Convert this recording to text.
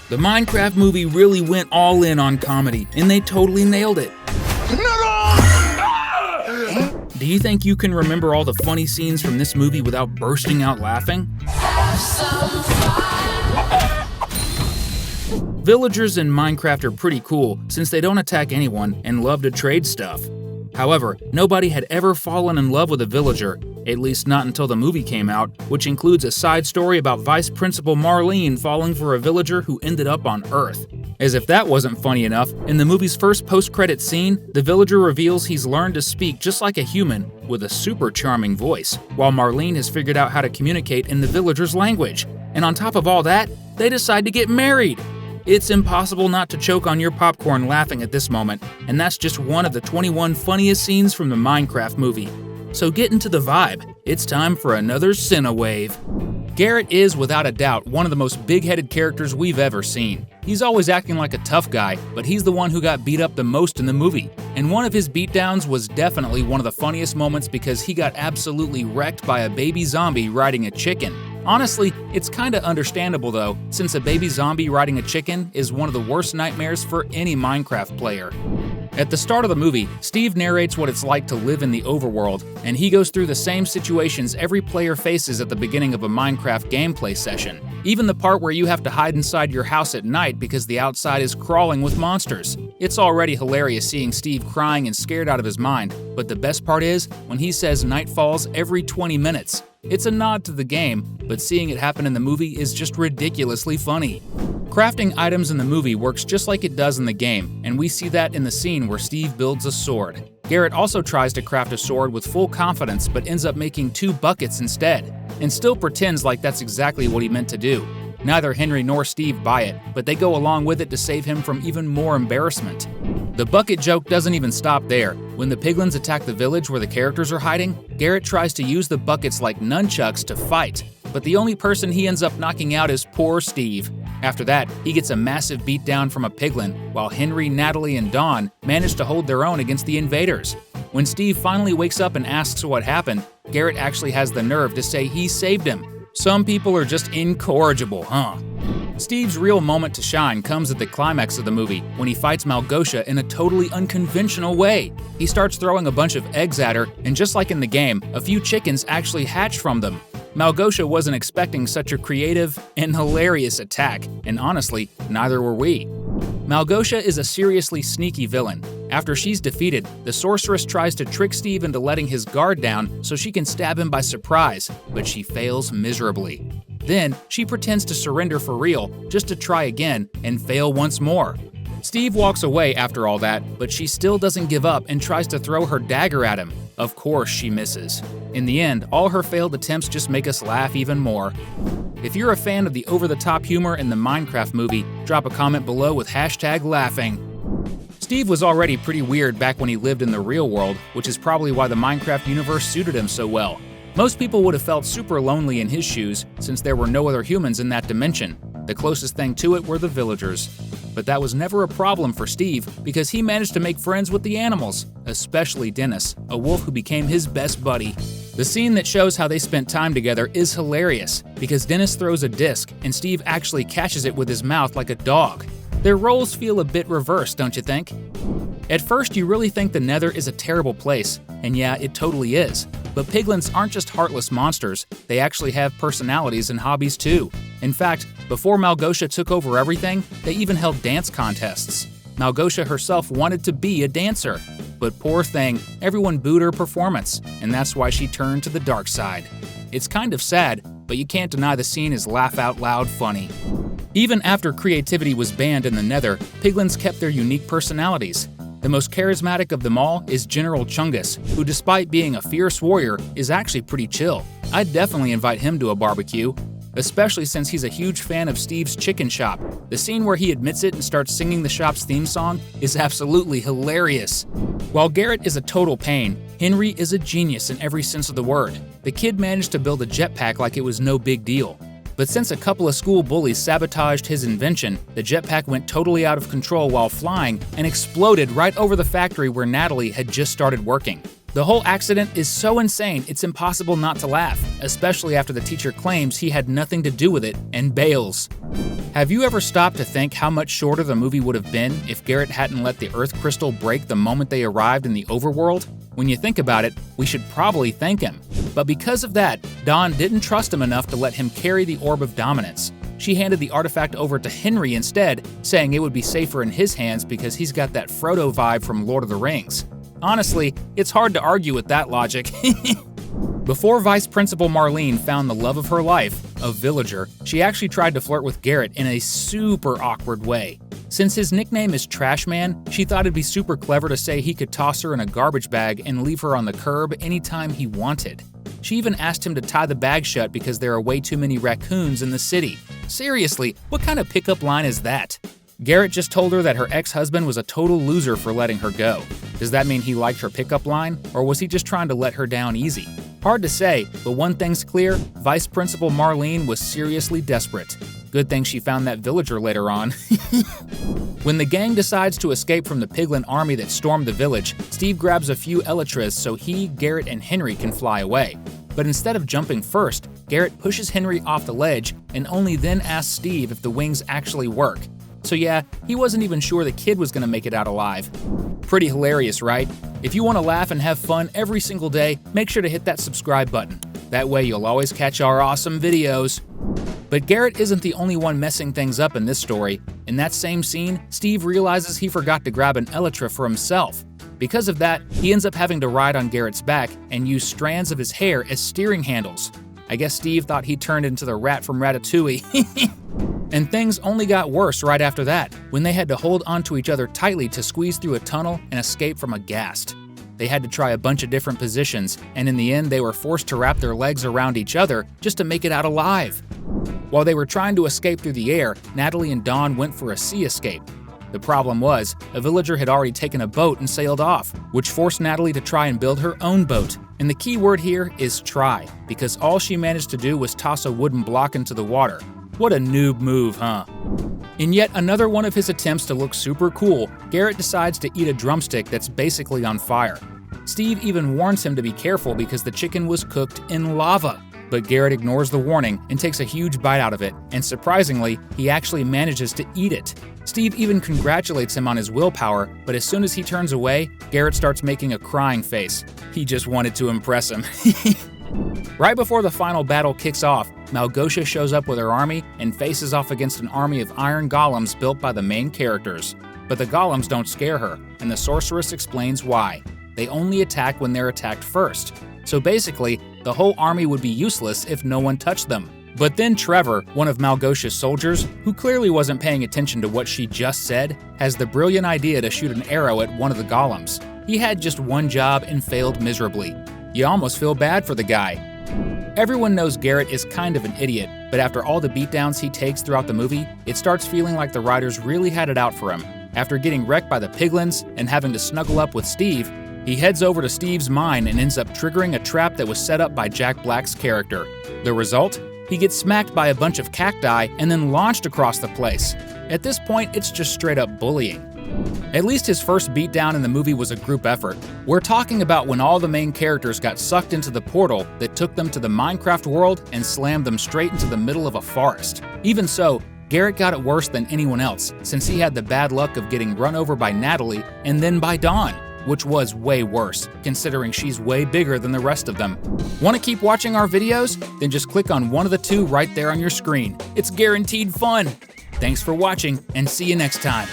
The Minecraft movie really went all in on comedy, and they totally nailed it. Do you think you can remember all the funny scenes from this movie without bursting out laughing? Villagers in Minecraft are pretty cool since they don't attack anyone and love to trade stuff. However, nobody had ever fallen in love with a villager, at least not until the movie came out, which includes a side story about Vice Principal Marlene falling for a villager who ended up on Earth. As if that wasn't funny enough, in the movie's first post-credit scene, the villager reveals he's learned to speak just like a human with a super charming voice, while Marlene has figured out how to communicate in the villager's language. And on top of all that, they decide to get married! It's impossible not to choke on your popcorn laughing at this moment, and that's just one of the 21 funniest scenes from the Minecraft movie. So get into the vibe, it's time for another Cinewave. Garrett is, without a doubt, one of the most big-headed characters we've ever seen. He's always acting like a tough guy, but he's the one who got beat up the most in the movie. And one of his beatdowns was definitely one of the funniest moments because he got absolutely wrecked by a baby zombie riding a chicken. Honestly, it's kinda understandable though, since a baby zombie riding a chicken is one of the worst nightmares for any Minecraft player. At the start of the movie, Steve narrates what it's like to live in the overworld, and he goes through the same situations every player faces at the beginning of a Minecraft gameplay session. Even the part where you have to hide inside your house at night because the outside is crawling with monsters. It's already hilarious seeing Steve crying and scared out of his mind, but the best part is when he says night falls every 20 minutes. It's a nod to the game, but seeing it happen in the movie is just ridiculously funny. Crafting items in the movie works just like it does in the game, and we see that in the scene where Steve builds a sword. Garrett also tries to craft a sword with full confidence but ends up making 2 buckets instead, and still pretends like that's exactly what he meant to do. Neither Henry nor Steve buy it, but they go along with it to save him from even more embarrassment. The bucket joke doesn't even stop there. When the Piglins attack the village where the characters are hiding, Garrett tries to use the buckets like nunchucks to fight, but the only person he ends up knocking out is poor Steve. After that, he gets a massive beatdown from a Piglin, while Henry, Natalie, and Dawn manage to hold their own against the invaders. When Steve finally wakes up and asks what happened, Garrett actually has the nerve to say he saved him. Some people are just incorrigible, huh? Steve's real moment to shine comes at the climax of the movie, when he fights Malgosha in a totally unconventional way. He starts throwing a bunch of eggs at her, and just like in the game, a few chickens actually hatch from them. Malgosha wasn't expecting such a creative and hilarious attack, and honestly, neither were we. Malgosha is a seriously sneaky villain. After she's defeated, the sorceress tries to trick Steve into letting his guard down so she can stab him by surprise, but she fails miserably. Then, she pretends to surrender for real, just to try again, and fail once more. Steve walks away after all that, but she still doesn't give up and tries to throw her dagger at him. Of course she misses. In the end, all her failed attempts just make us laugh even more. If you're a fan of the over-the-top humor in the Minecraft movie, drop a comment below with #laughing. Steve was already pretty weird back when he lived in the real world, which is probably why the Minecraft universe suited him so well. Most people would have felt super lonely in his shoes since there were no other humans in that dimension. The closest thing to it were the villagers. But that was never a problem for Steve because he managed to make friends with the animals, especially Dennis, a wolf who became his best buddy. The scene that shows how they spent time together is hilarious because Dennis throws a disc and Steve actually catches it with his mouth like a dog. Their roles feel a bit reversed, don't you think? At first, you really think the Nether is a terrible place, and yeah, it totally is. But Piglins aren't just heartless monsters, they actually have personalities and hobbies too. In fact, before Malgosha took over everything, they even held dance contests. Malgosha herself wanted to be a dancer. But poor thing, everyone booed her performance, and that's why she turned to the dark side. It's kind of sad, but you can't deny the scene is laugh-out-loud funny. Even after creativity was banned in the Nether, Piglins kept their unique personalities. The most charismatic of them all is General Chungus, who despite being a fierce warrior, is actually pretty chill. I'd definitely invite him to a barbecue, especially since he's a huge fan of Steve's chicken shop. The scene where he admits it and starts singing the shop's theme song is absolutely hilarious. While Garrett is a total pain, Henry is a genius in every sense of the word. The kid managed to build a jetpack like it was no big deal. But since a couple of school bullies sabotaged his invention, the jetpack went totally out of control while flying and exploded right over the factory where Natalie had just started working. The whole accident is so insane it's impossible not to laugh, especially after the teacher claims he had nothing to do with it and bails. Have you ever stopped to think how much shorter the movie would have been if Garrett hadn't let the Earth crystal break the moment they arrived in the overworld? When you think about it, we should probably thank him. But because of that, Dawn didn't trust him enough to let him carry the Orb of Dominance. She handed the artifact over to Henry instead, saying it would be safer in his hands because he's got that Frodo vibe from Lord of the Rings. Honestly, it's hard to argue with that logic. Before Vice Principal Marlene found the love of her life, a villager, she actually tried to flirt with Garrett in a super awkward way. Since his nickname is Trash Man, she thought it'd be super clever to say he could toss her in a garbage bag and leave her on the curb anytime he wanted. She even asked him to tie the bag shut because there are way too many raccoons in the city. Seriously, what kind of pickup line is that? Garrett just told her that her ex-husband was a total loser for letting her go. Does that mean he liked her pickup line, or was he just trying to let her down easy? Hard to say, but one thing's clear, Vice Principal Marlene was seriously desperate. Good thing she found that villager later on. When the gang decides to escape from the Piglin army that stormed the village, Steve grabs a few elytras so he, Garrett, and Henry can fly away. But instead of jumping first, Garrett pushes Henry off the ledge and only then asks Steve if the wings actually work. So yeah, he wasn't even sure the kid was gonna make it out alive. Pretty hilarious, right? If you want to laugh and have fun every single day, make sure to hit that subscribe button. That way you'll always catch our awesome videos. But Garrett isn't the only one messing things up in this story. In that same scene, Steve realizes he forgot to grab an elytra for himself. Because of that, he ends up having to ride on Garrett's back and use strands of his hair as steering handles. I guess Steve thought he turned into the rat from Ratatouille. And things only got worse right after that, when they had to hold onto each other tightly to squeeze through a tunnel and escape from a ghast. They had to try a bunch of different positions, and in the end they were forced to wrap their legs around each other just to make it out alive. While they were trying to escape through the air, Natalie and Dawn went for a sea escape. The problem was, a villager had already taken a boat and sailed off, which forced Natalie to try and build her own boat. And the key word here is try, because all she managed to do was toss a wooden block into the water. What a noob move, huh? In yet another one of his attempts to look super cool, Garrett decides to eat a drumstick that's basically on fire. Steve even warns him to be careful because the chicken was cooked in lava. But Garrett ignores the warning and takes a huge bite out of it, and surprisingly, he actually manages to eat it. Steve even congratulates him on his willpower, but as soon as he turns away, Garrett starts making a crying face. He just wanted to impress him. Right before the final battle kicks off, Malgosia shows up with her army and faces off against an army of iron golems built by the main characters. But the golems don't scare her, and the sorceress explains why. They only attack when they're attacked first. So basically, the whole army would be useless if no one touched them. But then Trevor, one of Malgosia's soldiers, who clearly wasn't paying attention to what she just said, has the brilliant idea to shoot an arrow at one of the golems. He had just one job and failed miserably. You almost feel bad for the guy. Everyone knows Garrett is kind of an idiot, but after all the beatdowns he takes throughout the movie, it starts feeling like the writers really had it out for him. After getting wrecked by the Piglins and having to snuggle up with Steve, he heads over to Steve's mine and ends up triggering a trap that was set up by Jack Black's character. The result? He gets smacked by a bunch of cacti and then launched across the place. At this point, it's just straight up bullying. At least his first beatdown in the movie was a group effort. We're talking about when all the main characters got sucked into the portal that took them to the Minecraft world and slammed them straight into the middle of a forest. Even so, Garrett got it worse than anyone else, since he had the bad luck of getting run over by Natalie and then by Dawn, which was way worse, considering she's way bigger than the rest of them. Want to keep watching our videos? Then just click on one of the two right there on your screen. It's guaranteed fun! Thanks for watching, and see you next time.